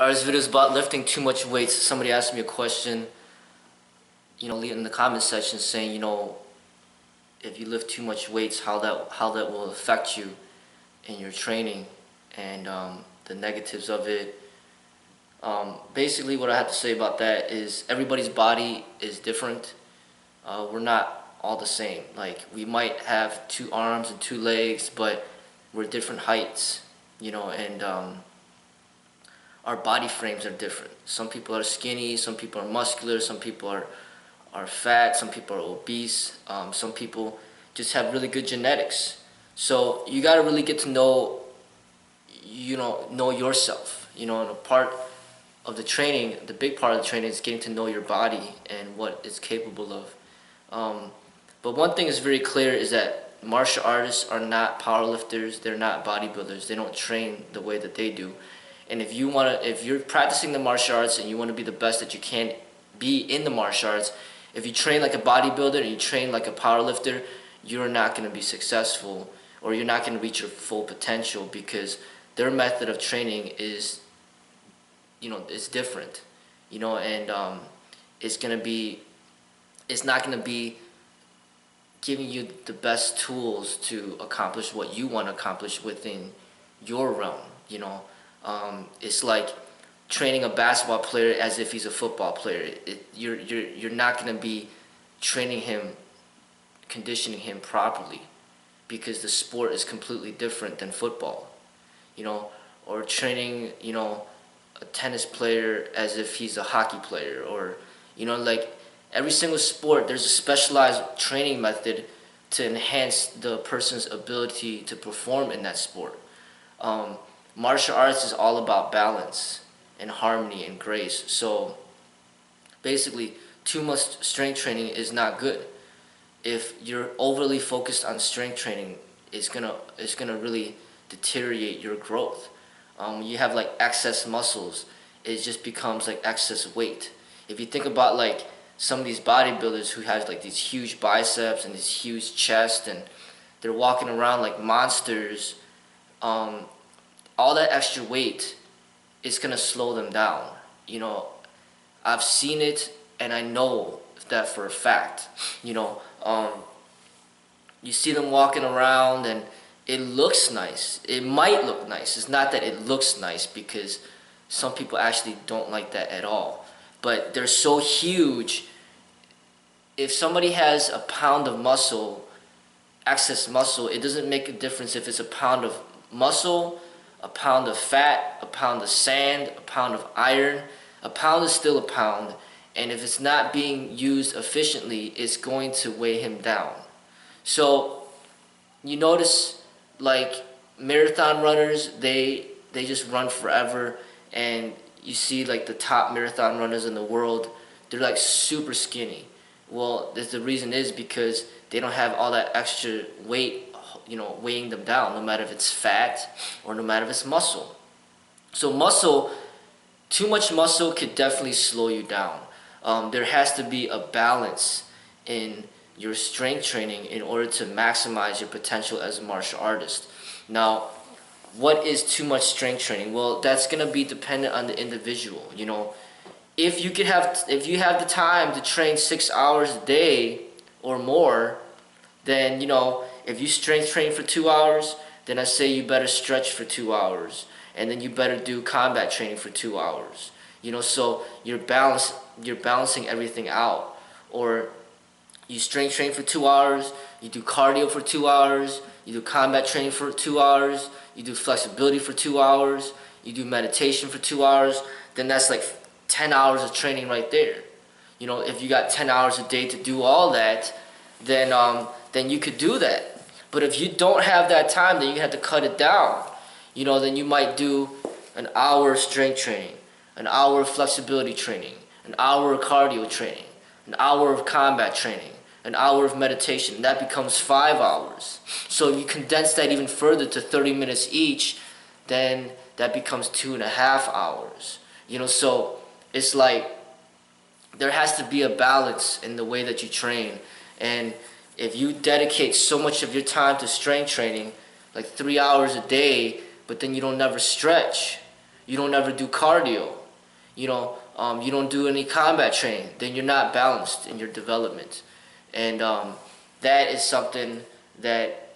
This video is about lifting too much weights. Somebody asked me a question, in the comment section saying, if you lift too much weights, how that will affect you in your training and the negatives of it. Basically, what I have to say about that is everybody's body is different. We're not all the same. Like, we might have 2 arms and 2 legs, but we're different heights, and our body frames are different. Some people are skinny, some people are muscular, some people are fat, some people are obese, some people just have really good genetics. So you got to really get to know yourself. And a part of the training, the big part of the training, is getting to know your body and what it's capable of. But one thing is very clear is that martial artists are not powerlifters. They're not bodybuilders. They don't train the way that they do. And if you're practicing the martial arts and you want to be the best that you can be in the martial arts, if you train like a bodybuilder and you train like a powerlifter, you're not going to be successful, or you're not going to reach your full potential, because their method of training is, is different, and it's not going to be giving you the best tools to accomplish what you want to accomplish within your realm. It's like training a basketball player as if he's a football player. You're not going to be training him, conditioning him properly, because the sport is completely different than football. Or training, a tennis player as if he's a hockey player, or like every single sport, there's a specialized training method to enhance the person's ability to perform in that sport. Martial arts is all about balance and harmony and grace. So basically, too much strength training is not good. If you're overly focused on strength training, it's gonna really deteriorate your growth. You have like excess muscles, it just becomes like excess weight. If you think about like some of these bodybuilders who have like these huge biceps and this huge chest, and they're walking around like monsters, all that extra weight is gonna slow them down. I've seen it, and I know that for a fact. You see them walking around, and it looks nice. It might look nice. It's not that it looks nice, because some people actually don't like that at all. But they're so huge. If somebody has a pound of muscle, excess muscle, it doesn't make a difference if it's a pound of muscle, a pound of fat, a pound of sand, a pound of iron. A pound is still a pound, and if it's not being used efficiently, it's going to weigh him down. So you notice like marathon runners, they just run forever, and you see like the top marathon runners in the world, they're like super skinny. Well, the reason is because they don't have all that extra weight, weighing them down, no matter if it's fat or no matter if it's muscle. So too much muscle could definitely slow you down. There has to be a balance in your strength training in order to maximize your potential as a martial artist. Now, what is too much strength training? Well, that's gonna be dependent on the individual. If you have the time to train 6 hours a day or more, then if you strength train for 2 hours, then I say you better stretch for 2 hours, and then you better do combat training for 2 hours. So you're balancing everything out. Or you strength train for 2 hours, you do cardio for 2 hours, you do combat training for 2 hours, you do flexibility for 2 hours, you do meditation for 2 hours, then that's like 10 hours of training right there. If you got 10 hours a day to do all that, then you could do that. But if you don't have that time, then you have to cut it down. Then you might do an hour of strength training, an hour of flexibility training, an hour of cardio training, an hour of combat training, an hour of meditation. That becomes 5 hours. So if you condense that even further to 30 minutes each, then that becomes 2.5 hours. So it's like there has to be a balance in the way that you train. And if you dedicate so much of your time to strength training, like 3 hours a day, but then you don't never stretch, you don't ever do cardio, you don't do any combat training, then you're not balanced in your development. And that is something that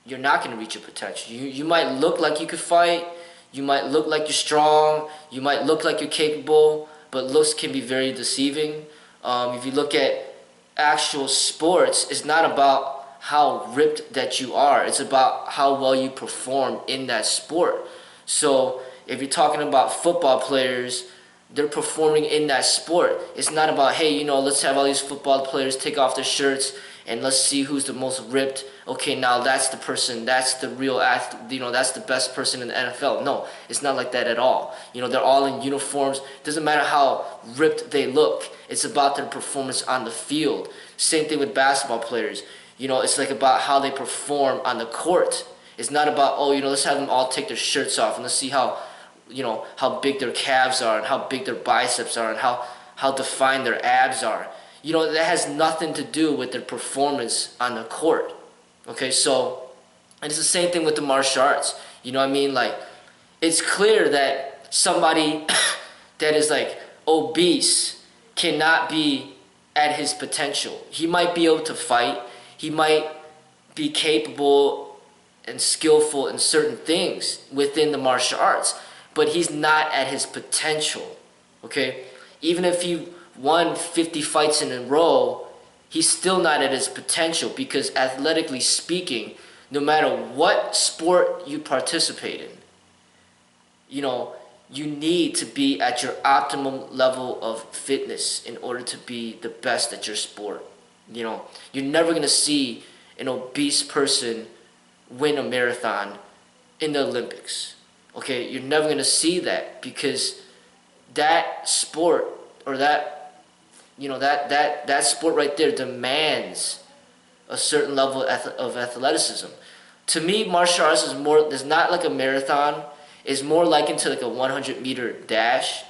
you're not going to reach your potential. You might look like you could fight, you might look like you're strong, you might look like you're capable, but looks can be very deceiving. If you look at actual sports, it's not about how ripped that you are, it's about how well you perform in that sport. So if you're talking about football players, they're performing in that sport. It's not about, hey, let's have all these football players take off their shirts and let's see who's the most ripped. Okay, now that's the person, that's the real athlete, that's the best person in the NFL. No, it's not like that at all. They're all in uniforms. Doesn't matter how ripped they look. It's about their performance on the field. Same thing with basketball players. It's like about how they perform on the court. It's not about, let's have them all take their shirts off and let's see how big their calves are and how big their biceps are and how defined their abs are. That has nothing to do with their performance on the court. Okay, so, and it's the same thing with the martial arts. Like, it's clear that somebody that is like obese cannot be at his potential. He might be able to fight. He might be capable and skillful in certain things within the martial arts, but he's not at his potential. Okay, even if he won 50 fights in a row, he's still not at his potential, because athletically speaking, no matter what sport you participate in, you need to be at your optimum level of fitness in order to be the best at your sport. You're never going to see an obese person win a marathon in the Olympics. Okay, you're never going to see that, because that sport, or that sport right there demands a certain level of athleticism. To me, martial arts is not like a marathon. It's more likened to like a 100-meter dash.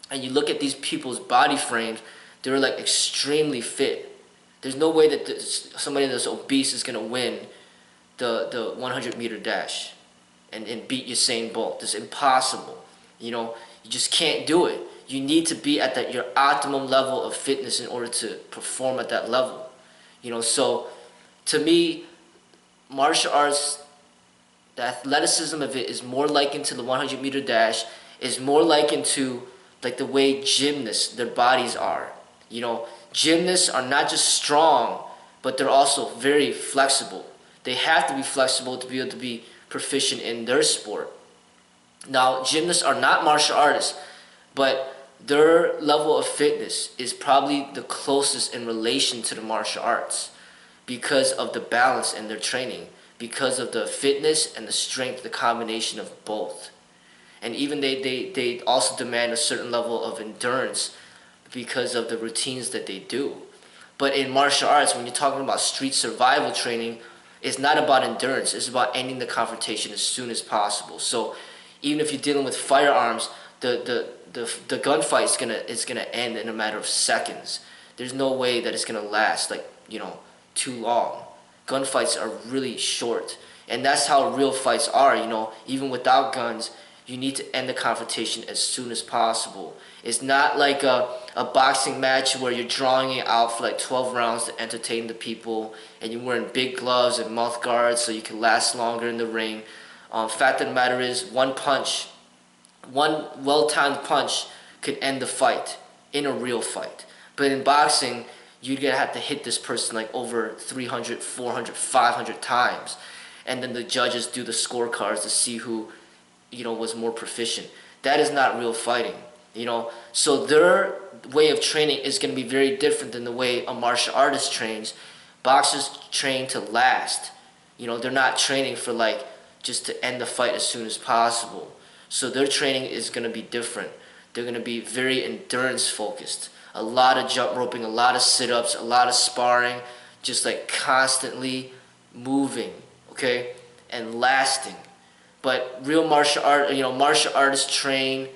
And you look at these people's body frames, they're like extremely fit. There's no way that somebody that's obese is going to win the 100-meter dash and beat Usain Bolt. It's impossible. You just can't do it. You need to be at your optimum level of fitness in order to perform at that level. So to me, martial arts, the athleticism of it is more likened to the 100-meter dash, is more likened to like the way gymnasts, their bodies are. Gymnasts are not just strong, but they're also very flexible. They have to be flexible to be able to be proficient in their sport. Now, gymnasts are not martial artists, but their level of fitness is probably the closest in relation to the martial arts, because of the balance in their training, because of the fitness and the strength, the combination of both. And even they also demand a certain level of endurance because of the routines that they do. But in martial arts, when you're talking about street survival training, it's not about endurance. It's about ending the confrontation as soon as possible. So even if you're dealing with firearms, the gunfight is gonna end in a matter of seconds. There's no way that it's gonna last too long. Gunfights are really short, and that's how real fights are. Even without guns, you need to end the confrontation as soon as possible. It's not like a boxing match where you're drawing it out for like 12 rounds to entertain the people, and you're wearing big gloves and mouth guards so you can last longer in the ring. Fact of the matter is, one well-timed punch could end the fight in a real fight. But in boxing, you're going to have to hit this person like over 300, 400, 500 times. And then the judges do the scorecards to see who, was more proficient. That is not real fighting, So their way of training is going to be very different than the way a martial artist trains. Boxers train to last. They're not training for just to end the fight as soon as possible. So their training is going to be different. They're going to be very endurance focused. A lot of jump roping, a lot of sit-ups, a lot of sparring, just constantly moving, okay, and lasting. But real martial artists train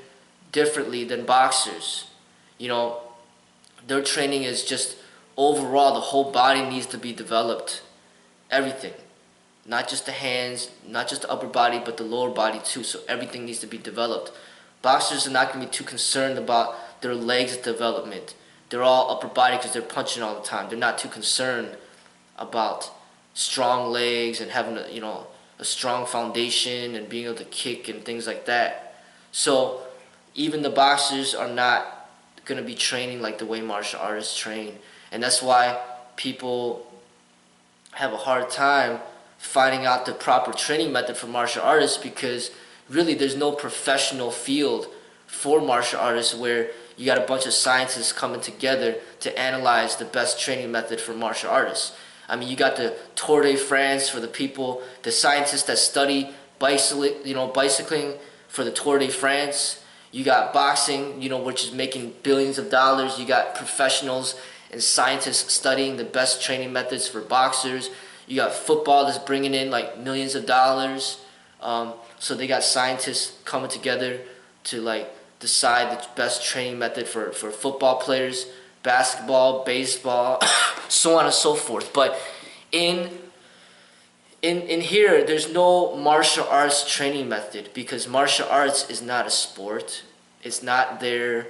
differently than boxers. Their training is just overall, the whole body needs to be developed. Everything. Not just the hands, not just the upper body, but the lower body too. So everything needs to be developed. Boxers are not going to be too concerned about their legs development. They're all upper body because they're punching all the time. They're not too concerned about strong legs and having a strong foundation and being able to kick and things like that. So even the boxers are not going to be training like the way martial artists train. And that's why people have a hard time finding out the proper training method for martial artists, because really there's no professional field for martial artists where you got a bunch of scientists coming together to analyze the best training method for martial artists. I mean, you got the Tour de France for the people, the scientists that study bicycling for the Tour de France. You got boxing, which is making billions of dollars. You got professionals and scientists studying the best training methods for boxers. You got football that's bringing in like millions of dollars. So they got scientists coming together to like decide the best training method for football players, basketball, baseball, so on and so forth. But in here, there's no martial arts training method, because martial arts is not a sport. It's not there,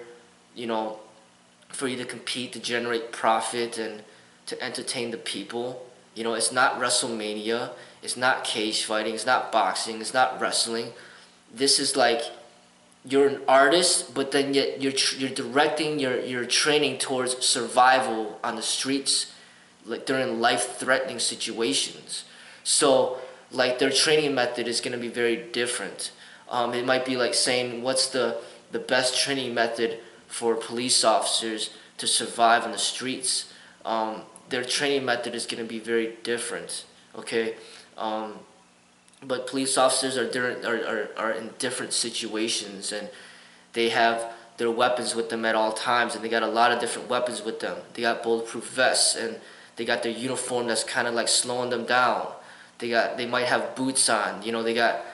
for you to compete, to generate profit, and to entertain the people. It's not WrestleMania. It's not cage fighting. It's not boxing. It's not wrestling. This is like, you're an artist, but then yet you're directing your training towards survival on the streets, like during life-threatening situations. So like their training method is going to be very different. It might be like saying, what's the best training method for police officers to survive on the streets? Their training method is going to be very different. Okay. But police officers are in different situations, and they have their weapons with them at all times, and they got a lot of different weapons with them. They got bulletproof vests, and they got their uniform that's kind of like slowing them down. They might have boots on. They got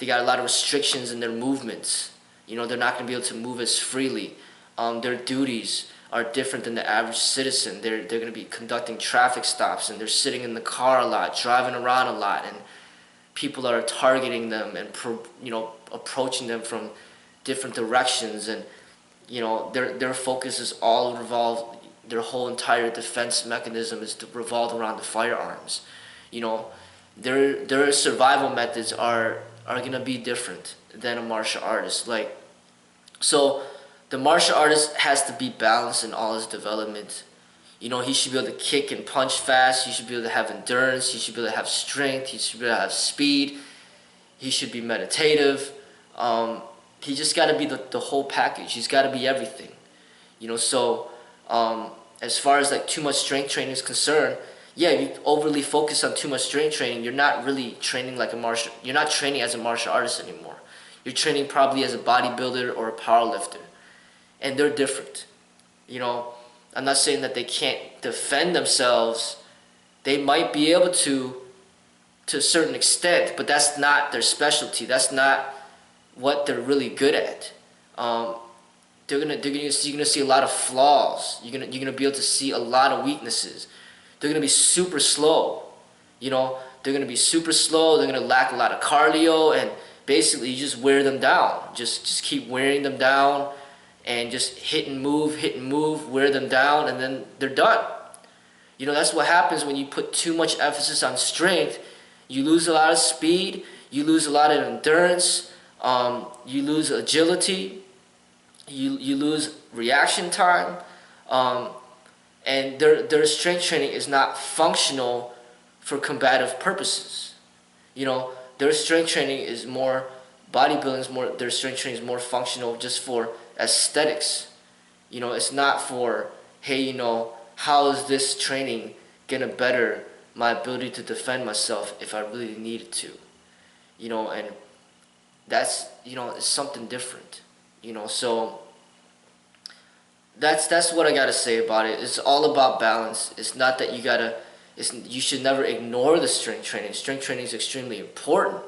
a lot of restrictions in their movements. They're not going to be able to move as freely. Their duties are different than the average citizen. They're going to be conducting traffic stops, and they're sitting in the car a lot, driving around a lot, and people are targeting them and approaching them from different directions, and their focus is all revolved. Their whole entire defense mechanism is revolved around the firearms. Their survival methods are going to be different than a martial artist. So the martial artist has to be balanced in all his development. He should be able to kick and punch fast. He should be able to have endurance. He should be able to have strength. He should be able to have speed. He should be meditative. He just got to be the whole package. He's got to be everything. So as far as like too much strength training is concerned, yeah, you overly focus on too much strength training, you're not really training you're not training as a martial artist anymore. You're training probably as a bodybuilder or a powerlifter. And they're different. I'm not saying that they can't defend themselves. They might be able to a certain extent, but that's not their specialty. That's not what they're really good at. You're gonna see a lot of flaws. You're gonna be able to see a lot of weaknesses. They're gonna be super slow. They're gonna be super slow. They're gonna lack a lot of cardio, and basically you just wear them down. Just keep wearing them down, and just hit and move, wear them down, and then they're done. That's what happens when you put too much emphasis on strength. You lose a lot of speed, you lose a lot of endurance, you lose agility, you lose reaction time, and their strength training is not functional for combative purposes. Their strength training is more, their strength training is more functional just for aesthetics. It's not for, hey, how is this training gonna better my ability to defend myself if I really needed to? And that's, it's something different. So that's what I gotta say about it. It's all about balance. It's not that you should never ignore the strength training. Strength training is extremely important,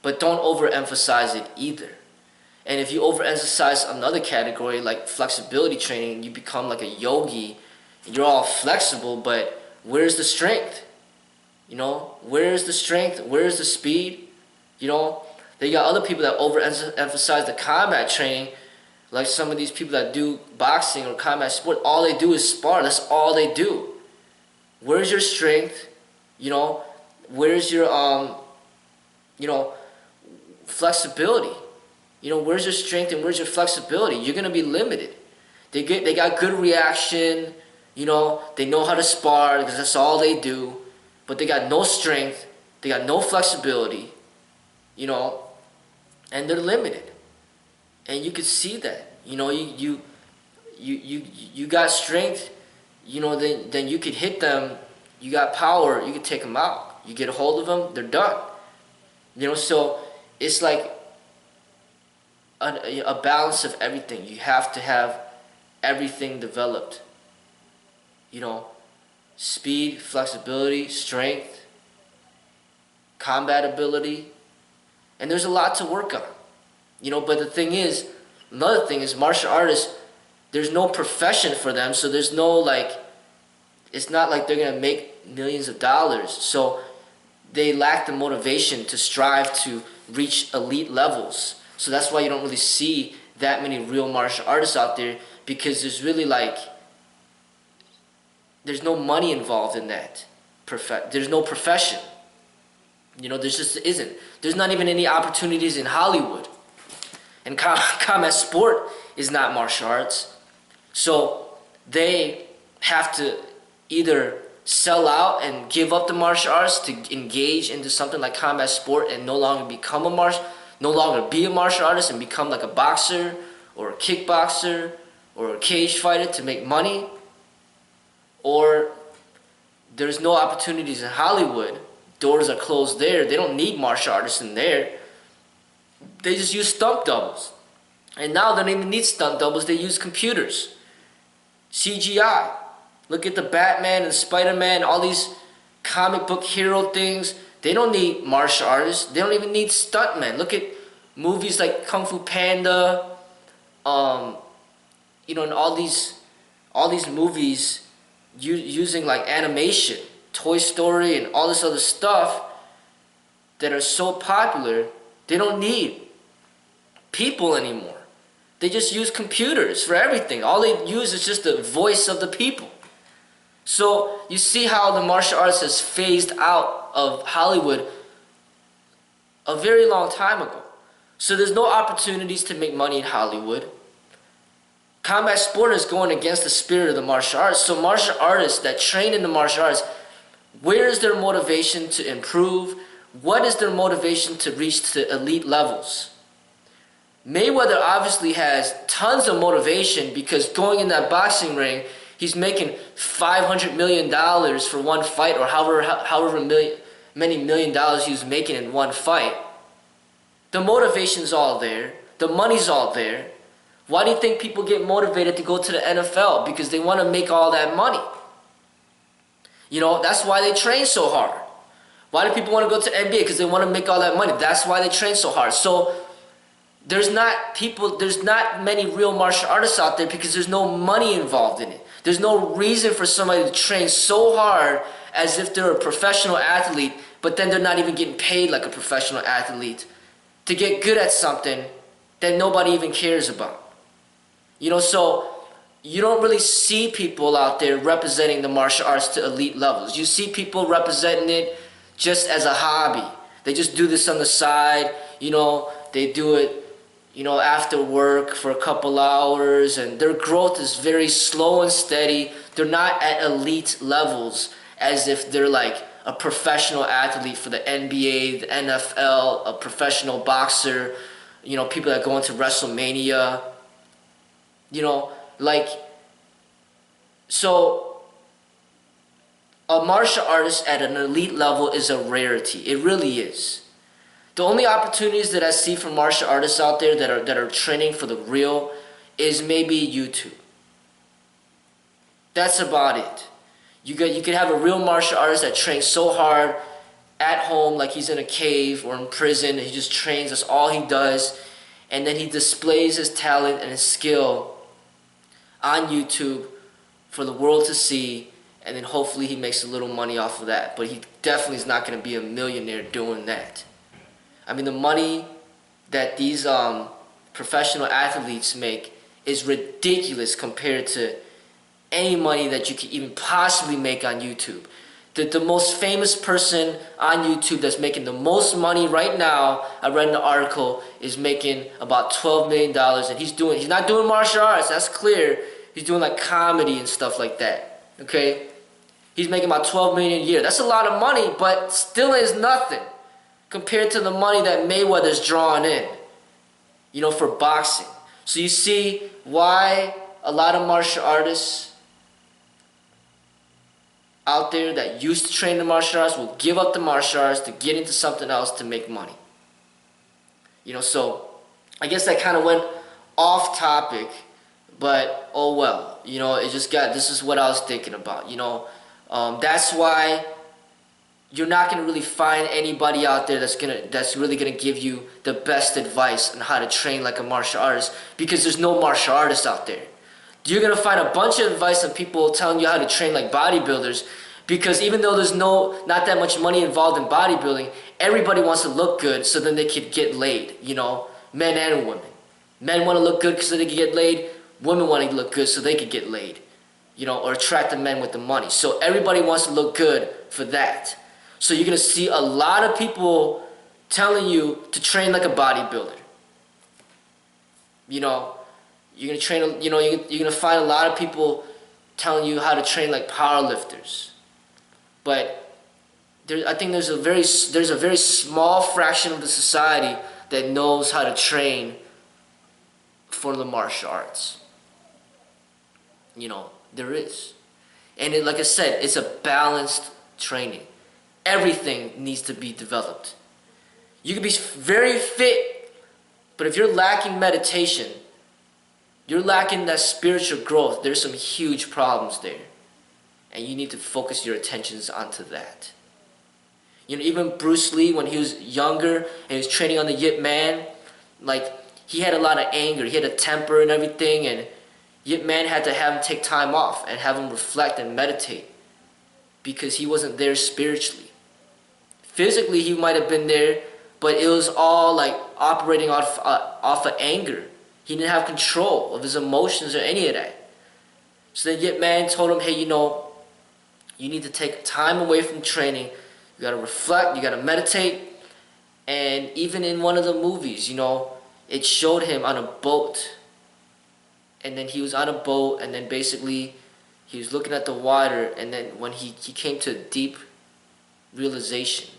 but don't overemphasize it either. And if you overemphasize another category like flexibility training, you become like a yogi, and you're all flexible, but where's the strength? Where's the strength? Where's the speed? Then you got other people that overemphasize the combat training, like some of these people that do boxing or combat sport. All they do is spar. That's all they do. Where's your strength? You know, where's your flexibility? You know, where's your strength and where's your flexibility? You're gonna be limited. They got good reaction. You know, they know how to spar because that's all they do. But they got no strength. They got no flexibility. You know, and they're limited. And you could see that. You know, you got strength. You know, then you could hit them. You got power. You could take them out. You get a hold of them, they're done. You know, so it's like a balance of everything. You have to have everything developed. You know, speed, flexibility, strength, combat ability, and there's a lot to work on. You know, but the thing is, another thing is martial artists, there's no profession for them, so there's no like, it's not like they're gonna make millions of dollars. So they lack the motivation to strive to reach elite levels. So that's why you don't really see that many real martial artists out there, because there's really like, there's no money involved in that. There's no profession. You know, there just isn't. There's not even any opportunities in Hollywood. And combat sport is not martial arts. So they have to either sell out and give up the martial arts to engage into something like combat sport and no longer be a martial artist and become like a boxer or a kickboxer or a cage fighter to make money. Or there's no opportunities in Hollywood. Doors are closed there. They don't need martial artists in there. They just use stunt doubles. And now they don't even need stunt doubles. They use computers. CGI. Look at the Batman and Spider-Man, all these comic book hero things. They don't need martial artists. They don't even need stuntmen. Look at movies like Kung Fu Panda, you know, and all these movies using like animation, Toy Story, and all this other stuff that are so popular. They don't need people anymore. They just use computers for everything. All they use is just the voice of the people. So you see how the martial arts has phased out of Hollywood a very long time ago. So there's no opportunities to make money in Hollywood. Combat sport is going against the spirit of the martial arts. So martial artists that train in the martial arts, where is their motivation to improve? What is their motivation to reach to elite levels? Mayweather obviously has tons of motivation, because going in that boxing ring, he's making $500 million for one fight, or however many million dollars he was making in one fight. The motivation's all there. The money's all there. Why do you think people get motivated to go to the NFL? Because they want to make all that money. You know, that's why they train so hard. Why do people want to go to NBA? Because they want to make all that money. That's why they train so hard. So there's not many real martial artists out there, because there's no money involved in it. There's no reason for somebody to train so hard as if they're a professional athlete, but then they're not even getting paid like a professional athlete to get good at something that nobody even cares about. You know, so you don't really see people out there representing the martial arts to elite levels. You see people representing it just as a hobby. They just do this on the side, you know, they do it, you know, after work for a couple hours, and their growth is very slow and steady. They're not at elite levels as if they're like a professional athlete for the NBA, the NFL, a professional boxer, you know, people that go into WrestleMania, you know, like, so a martial artist at an elite level is a rarity. It really is. The only opportunities that I see for martial artists out there that are training for the real is maybe YouTube. That's about it. You could have a real martial artist that trains so hard at home, like he's in a cave or in prison, and he just trains, that's all he does, and then he displays his talent and his skill on YouTube for the world to see, and then hopefully he makes a little money off of that. But he definitely is not going to be a millionaire doing that. I mean, the money that these professional athletes make is ridiculous compared to any money that you could even possibly make on YouTube. The most famous person on YouTube that's making the most money right now, I read in the article, is making about $12 million, and he's not doing martial arts, that's clear. He's doing like comedy and stuff like that, okay? He's making about $12 million a year. That's a lot of money, but still is nothing compared to the money that Mayweather's drawing in, you know, for boxing. So you see why a lot of martial artists out there that used to train the martial arts will give up the martial arts to get into something else to make money. You know, so I guess that kind of went off topic, but oh well. You know, this is what I was thinking about. You know, that's why you're not gonna really find anybody out there that's really gonna give you the best advice on how to train like a martial artist, because there's no martial artists out there. You're gonna find a bunch of advice on people telling you how to train like bodybuilders, because even though there's not that much money involved in bodybuilding, everybody wants to look good so then they could get laid, you know, men and women. Men want to look good so they can get laid, women want to look good so they could get laid, you know, or attract the men with the money. So everybody wants to look good for that. So you're gonna see a lot of people telling you to train like a bodybuilder. You know, you're gonna train. You know, you're gonna find a lot of people telling you how to train like powerlifters. But I think there's a very small fraction of the society that knows how to train for the martial arts. You know, there is, and like I said, it's a balanced training. Everything needs to be developed. You can be very fit, but if you're lacking meditation, you're lacking that spiritual growth, there's some huge problems there. And you need to focus your attentions onto that. You know, even Bruce Lee, when he was younger and he was training on the Yip Man, like, he had a lot of anger, he had a temper and everything, and Yip Man had to have him take time off and have him reflect and meditate because he wasn't there spiritually. Physically, he might have been there, but it was all like operating off of anger. He didn't have control of his emotions or any of that. So then Yip Man told him, hey, you know, you need to take time away from training. You got to reflect, you got to meditate. And even in one of the movies, you know, it showed him on a boat. And then he was on a boat, and then basically he was looking at the water, and then when he came to a deep realization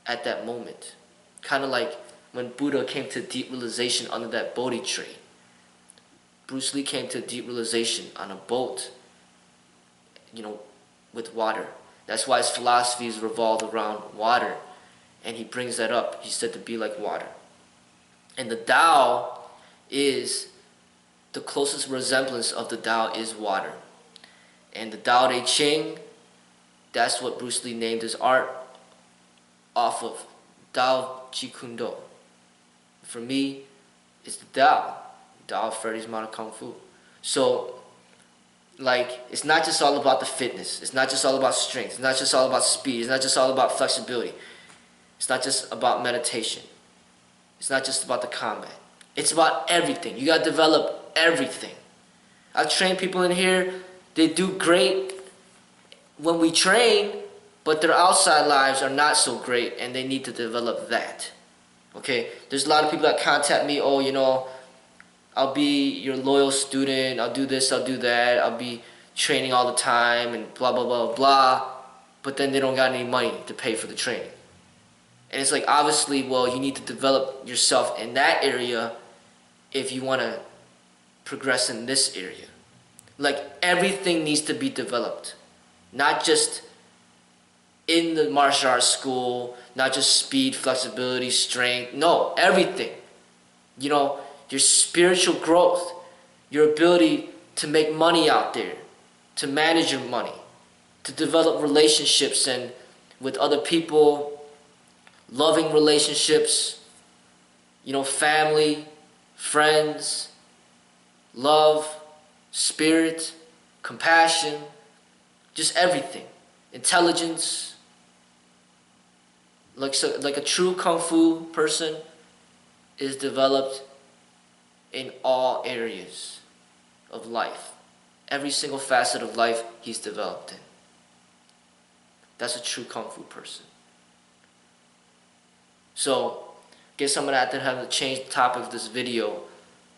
at that moment. Kind of like when Buddha came to deep realization under that Bodhi tree. Bruce Lee came to deep realization on a boat, you know, with water. That's why his philosophy is revolved around water. And he brings that up. He's said to be like water. And the Tao is, the closest resemblance of the Tao is water. And the Tao Te Ching, that's what Bruce Lee named his art off of Tao Chi Kung Do. For me, it's the Tao. Tao of Freddy's Modern Kung Fu. So, like, it's not just all about the fitness. It's not just all about strength. It's not just all about speed. It's not just all about flexibility. It's not just about meditation. It's not just about the combat. It's about everything. You gotta develop everything. I've trained people in here, they do great when we train, but their outside lives are not so great, and they need to develop that. Okay? There's a lot of people that contact me, oh, you know, I'll be your loyal student, I'll do this, I'll do that, I'll be training all the time, and blah, blah, blah, blah, but then they don't got any money to pay for the training. And it's like, obviously, well, you need to develop yourself in that area if you want to progress in this area. Like, everything needs to be developed. Not just in the martial arts school, not just speed, flexibility, strength. No, everything. You know, your spiritual growth, your ability to make money out there, to manage your money, to develop relationships and with other people, loving relationships, you know, family, friends, love, spirit, compassion, just everything. Intelligence. Like a true Kung Fu person, is developed in all areas of life. Every single facet of life he's developed in. That's a true Kung Fu person. So, guess I'm gonna have to change the topic of this video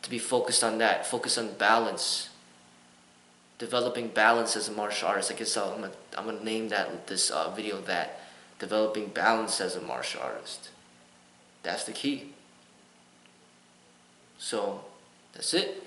to be focused on that. Focus on balance. Developing balance as a martial artist. I guess I'm gonna name this video that. Developing balance as a martial artist. That's the key. So, that's it.